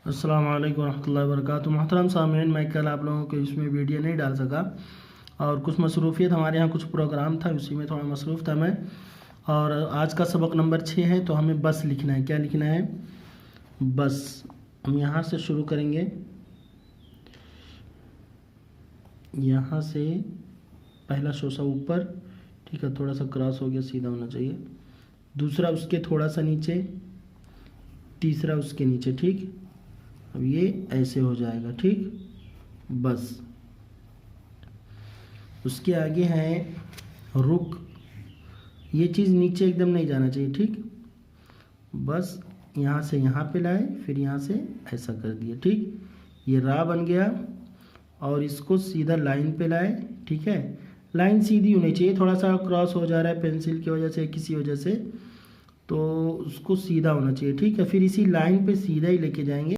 अस्सलाम वालेकुम रहमतुल्लाहि व बरकातुहू। मोहतरम सामीन, मैं कल आप लोगों को इसमें वीडियो नहीं डाल सका और कुछ मसरूफ़ियत, हमारे यहाँ कुछ प्रोग्राम था, उसी में थोड़ा मसरूफ़ था मैं। और आज का सबक नंबर 6 है, तो हमें बस लिखना है। क्या लिखना है? बस। हम यहाँ से शुरू करेंगे, यहाँ से पहला शोसा ऊपर, ठीक है, थोड़ा सा क्रॉस हो गया, सीधा होना चाहिए। दूसरा उसके थोड़ा सा नीचे, तीसरा उसके नीचे, ठीक। अब ये ऐसे हो जाएगा, ठीक। बस। उसके आगे है रुक, ये चीज़ नीचे एकदम नहीं जाना चाहिए, ठीक। बस यहाँ से यहाँ पे लाए, फिर यहाँ से ऐसा कर दिया, ठीक। ये रा बन गया और इसको सीधा लाइन पे लाए, ठीक है। लाइन सीधी होनी चाहिए, थोड़ा सा क्रॉस हो जा रहा है पेंसिल की वजह से, किसी वजह से, तो उसको सीधा होना चाहिए, ठीक है। फिर इसी लाइन पे सीधा ही लेके जाएंगे।